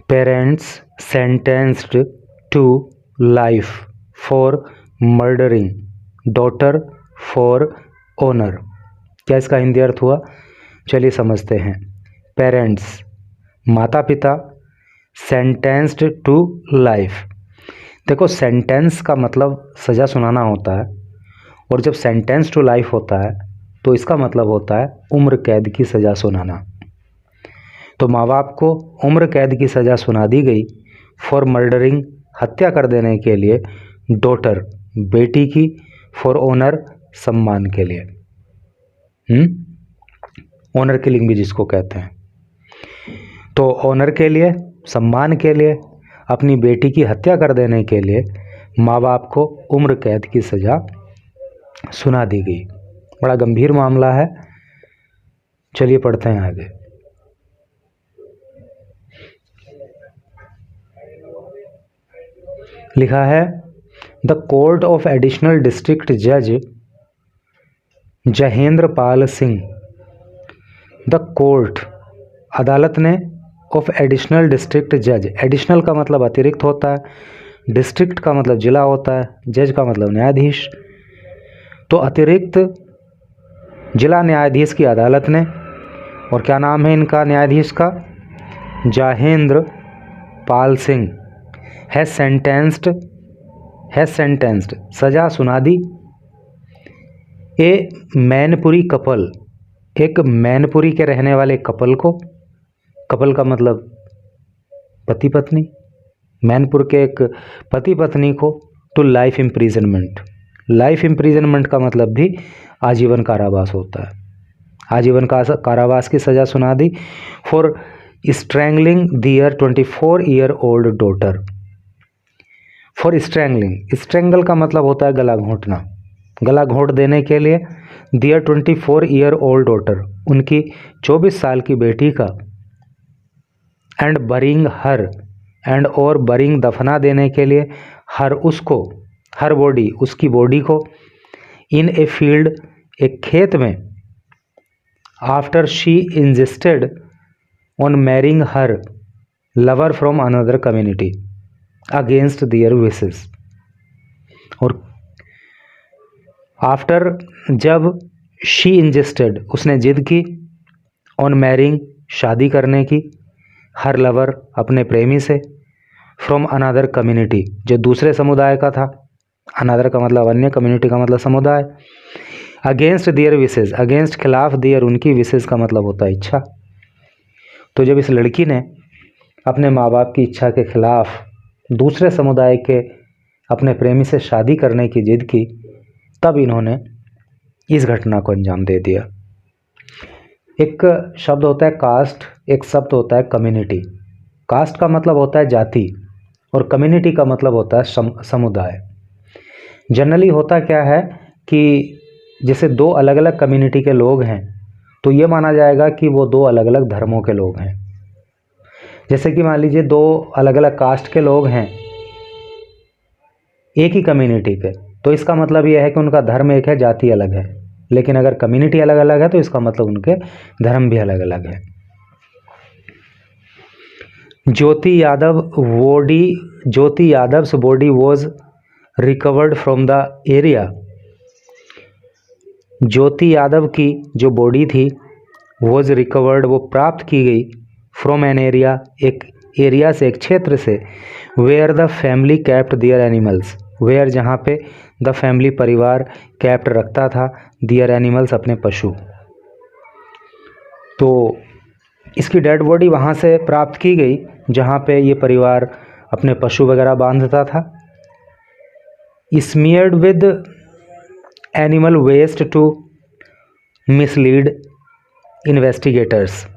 Parents sentenced to life for murdering daughter for honour. क्या इसका हिंदी अर्थ हुआ? चलिए समझते हैं। पेरेंट्स माता पिता, सेंटेंस्ड टू लाइफ। देखो सेंटेंस का मतलब सज़ा सुनाना होता है, और जब सेंटेंस टू लाइफ होता है तो इसका मतलब होता है उम्र कैद की सज़ा सुनाना। तो माँ बाप को उम्र कैद की सज़ा सुना दी गई फॉर मर्डरिंग हत्या कर देने के लिए, डॉटर बेटी की, फॉर ऑनर सम्मान के लिए। ऑनर किलिंग भी जिसको कहते हैं। तो ऑनर के लिए, सम्मान के लिए, अपनी बेटी की हत्या कर देने के लिए माँ बाप को उम्र कैद की सज़ा सुना दी गई। बड़ा गंभीर मामला है। चलिए पढ़ते हैं आगे। लिखा है the court of additional district जज जहेंद्र पाल सिंह। द कोर्ट अदालत ने, ऑफ एडिशनल डिस्ट्रिक्ट जज, एडिशनल का मतलब अतिरिक्त होता है, डिस्ट्रिक्ट का मतलब जिला होता है, जज का मतलब न्यायाधीश। तो अतिरिक्त जिला न्यायाधीश की अदालत ने, और क्या नाम है इनका न्यायाधीश का? जहेंद्र पाल सिंह, हैज सेंटेंस्ड सजा सुना दी, ए मैनपुरी कपल, एक मैनपुरी के रहने वाले कपल को, कपल का मतलब पति पत्नी, मैनपुर के एक पति पत्नी को, to life imprisonment. Life imprisonment का मतलब भी आजीवन कारावास होता है। आजीवन कारावास की सज़ा सुना दी for strangling their 24-year-old daughter. For strangling, strangle का मतलब होता है गला घोंटना, गला घोंट देने के लिए दियर 24-year-old डॉटर, उनकी 24 साल की बेटी का, एंड बरिंग हर, एंड और बरिंग दफना देने के लिए, हर उसको, हर बॉडी उसकी बॉडी को, इन ए फील्ड एक खेत में, after she insisted on marrying her lover from another community against their wishes. और आफ्टर जब शी इंजिस्टेड उसने जिद की, ऑन मैरिंग शादी करने की, हर लवर अपने प्रेमी से, फ्रॉम अनदर कम्युनिटी जो दूसरे समुदाय का था, अनदर का मतलब अन्य, कम्युनिटी का मतलब समुदाय, अगेंस्ट दियर विशेस, अगेंस्ट खिलाफ, दियर उनकी, विशेस का मतलब होता है इच्छा। तो जब इस लड़की ने अपने माँ बाप की इच्छा के खिलाफ दूसरे समुदाय के अपने प्रेमी से शादी करने की जिद की, तब इन्होंने इस घटना को अंजाम दे दिया। एक शब्द होता है कास्ट, एक शब्द होता है कम्युनिटी। कास्ट का मतलब होता है जाति, और कम्युनिटी का मतलब होता है समुदाय। जनरली होता क्या है कि जैसे दो अलग अलग कम्युनिटी के लोग हैं तो ये माना जाएगा कि वो दो अलग अलग धर्मों के लोग हैं। जैसे कि मान लीजिए दो अलग अलग कास्ट के लोग हैं एक ही कम्युनिटी के, तो इसका मतलब यह है कि उनका धर्म एक है, जाति अलग है। लेकिन अगर कम्युनिटी अलग अलग है तो इसका मतलब उनके धर्म भी अलग अलग है। Jyoti Yadav's body was recovered from the area. Jyoti Yadav की जो बॉडी थी, वॉज रिकवर्ड वो प्राप्त की गई, फ्रॉम एन एरिया एक एरिया से, एक क्षेत्र से, where the family kept their animals, where जहाँ पे द फैमिली परिवार कैप्ट रखता था, दियर एनिमल्स अपने पशु। तो इसकी डेड बॉडी वहाँ से प्राप्त की गई जहाँ पे ये परिवार अपने पशु वगैरह बांधता था। Smeared with animal waste to mislead investigators.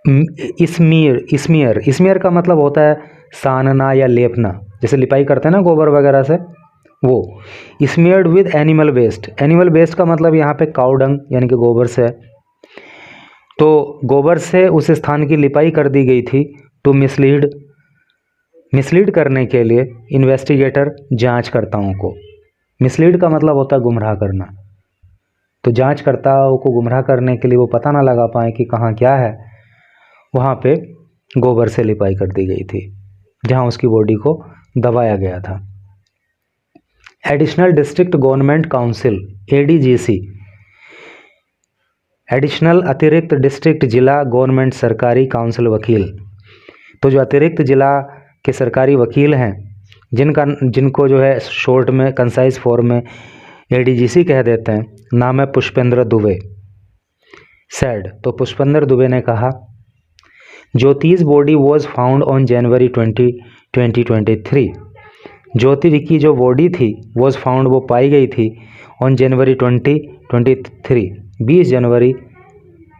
Smear का मतलब होता है सानना या लेपना, जैसे लिपाई करते हैं ना गोबर वगैरह से, वो। Smeared with animal waste, animal waste का मतलब यहाँ पे काऊ डंग यानी कि गोबर से है। तो गोबर से उस स्थान की लिपाई कर दी गई थी, टू मिसलीड करने के लिए, इन्वेस्टिगेटर जांचकर्ताओं को। मिसलीड का मतलब होता है गुमराह करना। तो जांचकर्ताओं को गुमराह करने के लिए, वो पता ना लगा पाए कि कहाँ क्या है, वहाँ पे गोबर से लिपाई कर दी गई थी जहाँ उसकी बॉडी को दबाया गया था। Additional district government council ADGC, additional अतिरिक्त डिस्ट्रिक्ट जिला गवर्नमेंट सरकारी काउंसिल वकील। तो जो अतिरिक्त जिला के सरकारी वकील हैं जिनको जो है शॉर्ट में कंसाइज फॉर्म में एडीजीसी कह देते हैं, नाम है पुष्पेंद्र दुबे। सेड, तो पुष्पेंद्र दुबे ने कहा Jyoti's body was found on January 2023। Jyoti की जो बॉडी थी वॉज फाउंड, वो पाई गई थी ऑन जनवरी 2023, 20 जनवरी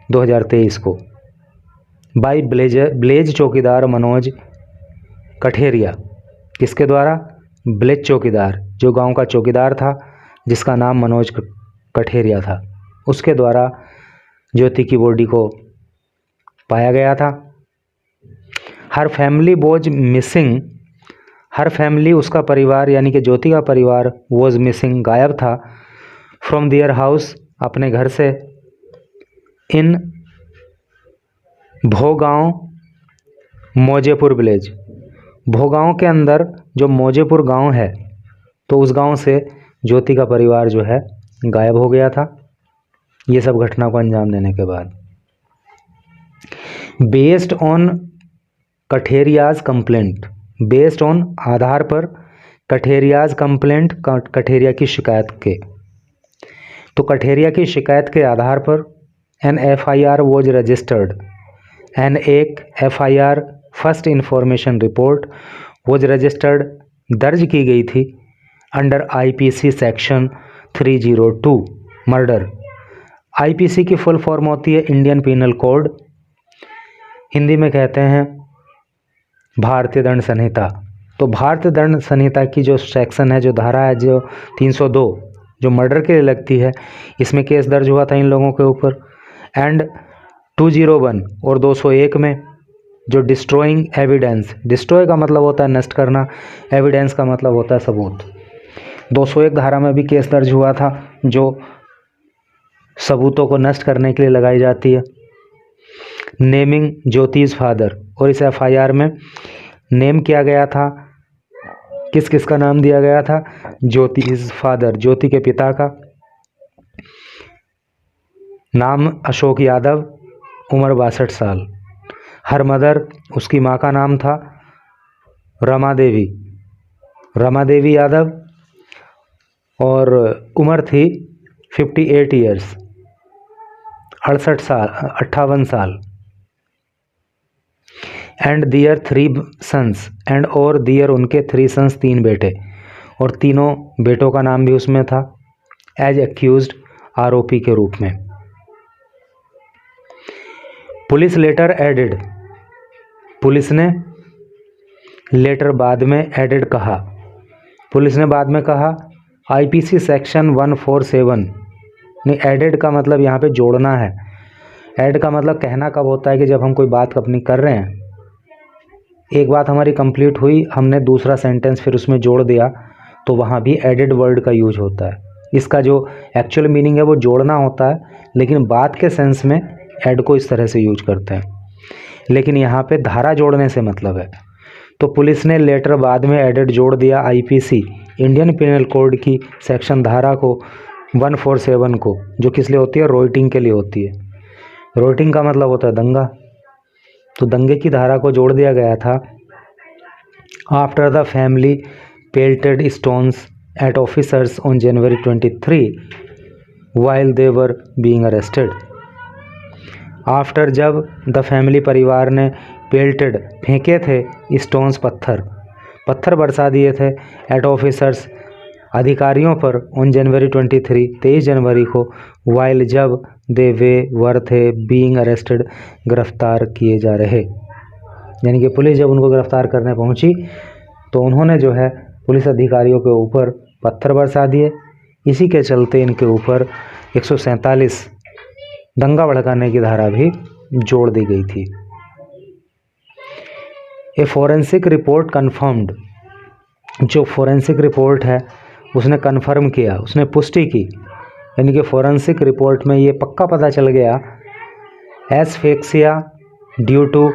2023 को, बाई ब्लेज चौकीदार मनोज कठेरिया। किसके द्वारा? ब्लेज चौकीदार, जो गांव का चौकीदार था जिसका नाम मनोज कठेरिया था, उसके द्वारा ज्योति की बॉडी को पाया गया था। Her family was missing, her family उसका परिवार यानी कि ज्योति का परिवार वॉज मिसिंग गायब था, फ्रॉम देयर हाउस अपने घर से, इन भोगांव मौजेपुर विलेज, भोगांव के अंदर जो मौजेपुर गांव है तो उस गांव से ज्योति का परिवार जो है गायब हो गया था। ये सब घटना को अंजाम देने के बाद based on Katheria's complaint, based on आधार पर कठेरियाज कंप्लेंट, कठेरिया की शिकायत के, तो कठेरिया की शिकायत के आधार पर an FIR was registered, an एक FIR first information report was registered, दर्ज की गई थी under IPC section 302 murder. IPC की फुल फॉर्म होती है इंडियन पीनल कोड, हिंदी में कहते हैं भारतीय दंड संहिता। तो भारतीय दंड संहिता की जो सेक्शन है, जो धारा है, जो 302 जो मर्डर के लिए लगती है, इसमें केस दर्ज हुआ था इन लोगों के ऊपर। एंड 201 और 201 में जो डिस्ट्रॉइंग एविडेंस, डिस्ट्रॉय का मतलब होता है नष्ट करना, एविडेंस का मतलब होता है सबूत। 201 धारा में भी केस दर्ज हुआ था जो सबूतों को नष्ट करने के लिए लगाई जाती है। नेमिंग ज्योति's फादर, और इस एफआईआर में नेम किया गया था, किस किस का नाम दिया गया था? ज्योति's फादर, ज्योति के पिता का नाम अशोक यादव, उम्र 62 साल। हर मदर, उसकी माँ का नाम था रमा देवी, रमा देवी यादव, और उम्र थी 58 ईयर्स, 68 साल, 58 साल। एंड दियर 3 सन्स, एंड और दियर उनके 3 सन्स, 3 बेटे, और तीनों बेटों का नाम भी उसमें था एज एक्यूज्ड, आरोपी के रूप में। पुलिस लेटर एडेड, पुलिस ने लेटर बाद में एडेड कहा, पुलिस ने बाद में कहा आईपीसी सेक्शन 147, नहीं एडेड का मतलब यहाँ पे जोड़ना है। ऐड का मतलब कहना कब होता है कि जब हम कोई बात अपनी कर रहे हैं, एक बात हमारी कंप्लीट हुई, हमने दूसरा सेंटेंस फिर उसमें जोड़ दिया, तो वहाँ भी एडेड वर्ड का यूज होता है। इसका जो एक्चुअल मीनिंग है वो जोड़ना होता है, लेकिन बात के सेंस में ऐड को इस तरह से यूज करते हैं, लेकिन यहाँ पे धारा जोड़ने से मतलब है। तो पुलिस ने लेटर बाद में एडेड जोड़ दिया आईपीसी, इंडियन पिनल कोड की सेक्शन धारा को 147 को, जो किस लिए होती है? रोइटिंग के लिए होती है। रोइटिंग का मतलब होता है दंगा, तो दंगे की धारा को जोड़ दिया गया था। After the family pelted stones at officers on January 23 while they were being arrested. After, जब द फैमिली परिवार ने पेल्टेड फेंके थे स्टोन्स, पत्थर बरसा दिए थे एट ऑफिसर्स अधिकारियों पर ऑन जनवरी 23 जनवरी को, वाइल जब दे वे वर थे बीइंग अरेस्टेड गिरफ्तार किए जा रहे, यानी कि पुलिस जब उनको गिरफ्तार करने पहुंची तो उन्होंने जो है पुलिस अधिकारियों के ऊपर पत्थर बरसा दिए। इसी के चलते इनके ऊपर 147 दंगा भड़काने की धारा भी जोड़ दी गई थी। ए फोरेंसिक रिपोर्ट कन्फर्म्ड, जो फोरेंसिक रिपोर्ट है उसने कन्फर्म किया, उसने पुष्टि की, यानी कि फोरेंसिक रिपोर्ट में ये पक्का पता चल गया asphyxia due to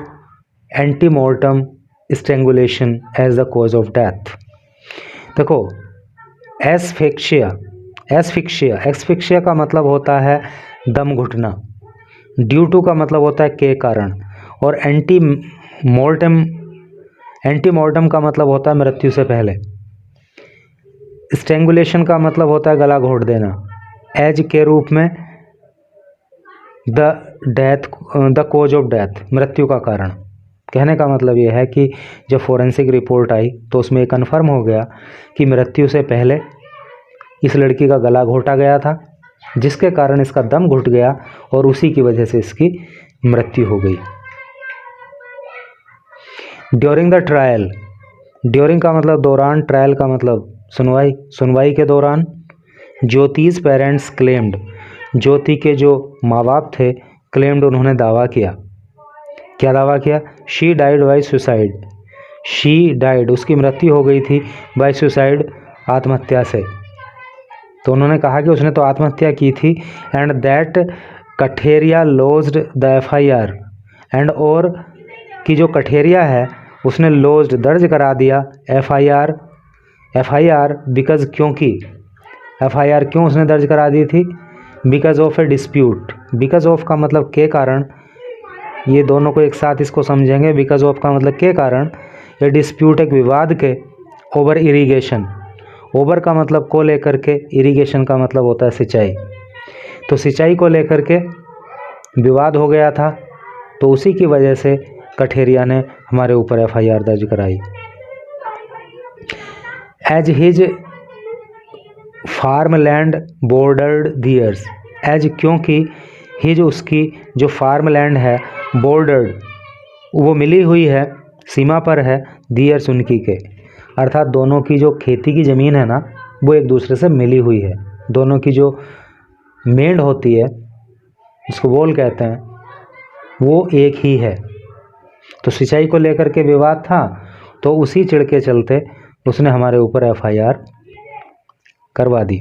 antemortem strangulation as the cause of death. देखो, एस्फिक्सिया का मतलब होता है दम घुटना, ड्यू टू का मतलब होता है के कारण, और एंटीमोर्टम का मतलब होता है मृत्यु से पहले। स्ट्रेंगुलेशन का मतलब होता है गला घोट देना। एज के रूप में द कॉज ऑफ डेथ, मृत्यु का कारण। कहने का मतलब ये है कि जब फोरेंसिक रिपोर्ट आई तो उसमें ये कन्फर्म हो गया कि मृत्यु से पहले इस लड़की का गला घोटा गया था, जिसके कारण इसका दम घुट गया और उसी की वजह से इसकी मृत्यु हो गई। ड्यूरिंग द ट्रायल, ड्यूरिंग का मतलब दौरान, ट्रायल का मतलब सुनवाई के दौरान, ज्योति's पेरेंट्स क्लेम्ड, ज्योति के जो माँ बाप थे, क्लेम्ड उन्होंने दावा किया। क्या दावा किया? She died by suicide, she died उसकी मृत्यु हो गई थी, बाय सुसाइड आत्महत्या से। तो उन्होंने कहा कि उसने तो आत्महत्या की थी, and that Katheria lodged the FIR, and और कि जो कठेरिया है उसने लॉज्ड दर्ज करा दिया FIR बिकॉज, क्योंकि FIR क्यों उसने दर्ज करा दी थी? Because of A dispute. Because of का मतलब के कारण, ये दोनों को एक साथ इसको समझेंगे। बिकॉज ऑफ का मतलब के कारण, ये डिस्प्यूट एक विवाद के, ओवर इरिगेशन, ओवर का मतलब को लेकर के, इरिगेशन का मतलब होता है सिंचाई, तो सिंचाई को लेकर के विवाद हो गया था, तो उसी की वजह से कठेरिया ने हमारे ऊपर FIR दर्ज कराई। As his farm land bordered theirs, as क्योंकि हिज उसकी जो फार्म लैंड है, बॉर्डर्ड वो मिली हुई है, सीमा पर है, दियर्स उनकी के, अर्थात दोनों की जो खेती की ज़मीन है ना वो एक दूसरे से मिली हुई है। दोनों की जो मेंढ होती है, जिसको वोल कहते हैं, वो एक ही है। तो सिंचाई को लेकर के विवाद था, तो उसी चिढ़ के चलते उसने हमारे ऊपर FIR करवा दी।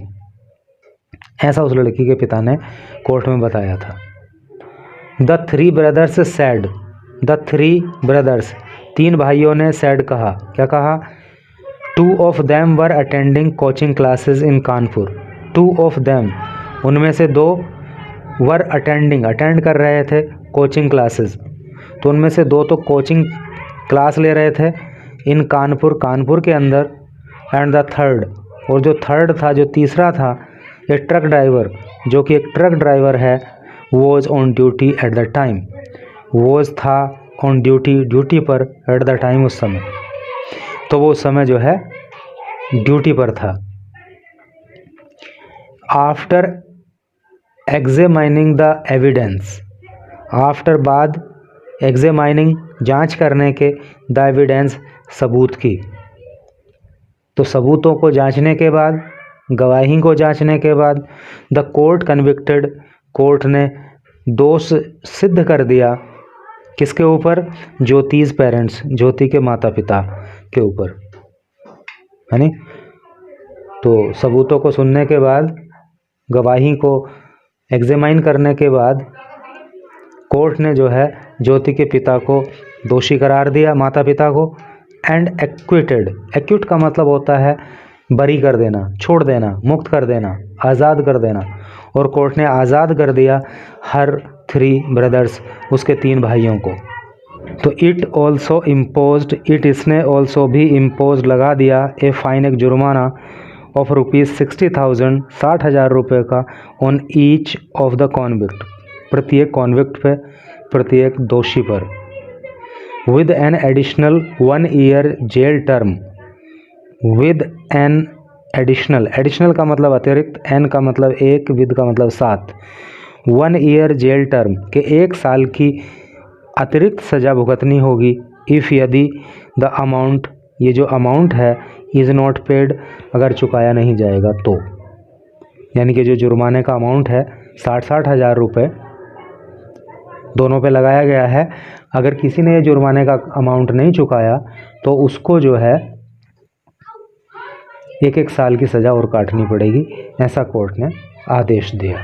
ऐसा उस लड़की के पिता ने कोर्ट में बताया था। The 3 brothers sad, the 3 brothers, 3 भाइयों ने सैड कहा। क्या कहा? 2 of them were attending coaching classes in Kanpur, 2 of them उनमें से 2 वर अटेंडिंग अटेंड कर रहे थे कोचिंग क्लासेस, तो उनमें से 2 तो कोचिंग क्लास ले रहे थे इन कानपुर, कानपुर के अंदर। एंड द थर्ड, और जो थर्ड था, जो तीसरा था, ए ट्रक ड्राइवर, जो कि एक ट्रक ड्राइवर है, was on duty at the time, was था ऑन ड्यूटी, ड्यूटी पर, एट द टाइम उस समय, तो वो उस समय जो है ड्यूटी पर था। After examining the evidence, after बाद, एग्जामिनिंग जांच करने के, द एविडेंस सबूत की, तो सबूतों को जांचने के बाद, गवाही को जांचने के बाद, द कोर्ट कन्विक्टेड, कोर्ट ने दोष सिद्ध कर दिया किसके ऊपर? ज्योति's पेरेंट्स, ज्योति के माता पिता के ऊपर, है नी। तो सबूतों को सुनने के बाद, गवाही को एग्जामाइन करने के बाद, कोर्ट ने जो है ज्योति के पिता को दोषी करार दिया, माता पिता को। एंड एक्विटेड, एक्यूट का मतलब होता है बरी कर देना, छोड़ देना, मुक्त कर देना, आज़ाद कर देना, और कोर्ट ने आज़ाद कर दिया हर 3 ब्रदर्स, उसके 3 भाइयों को। तो इट ऑल्सो इम्पोज्ड, इट इसने ऑल्सो भी इम्पोज लगा दिया, ए फाइन, एक जुर्माना ऑफ ₹60,000, 60,000 रुपये का, on each of the convict, प्रत्येक कॉन्विक्ट पे, प्रत्येक दोषी पर। With an additional 1 year jail term, with an additional, additional का मतलब अतिरिक्त, एन का मतलब 1, विद का मतलब 7, 1 ईयर जेल टर्म के 1 साल की अतिरिक्त सज़ा भुगतनी होगी। इफ़ यदि द अमाउंट, ये जो अमाउंट है, इज़ नॉट पेड, अगर चुकाया नहीं जाएगा तो, यानी कि जो जुर्माने का अमाउंट है 60-60 हज़ार रुपये दोनों पे लगाया गया है। अगर किसी ने ये जुर्माने का अमाउंट नहीं चुकाया तो उसको जो है 1-1 साल की सज़ा और काटनी पड़ेगी, ऐसा कोर्ट ने आदेश दिया।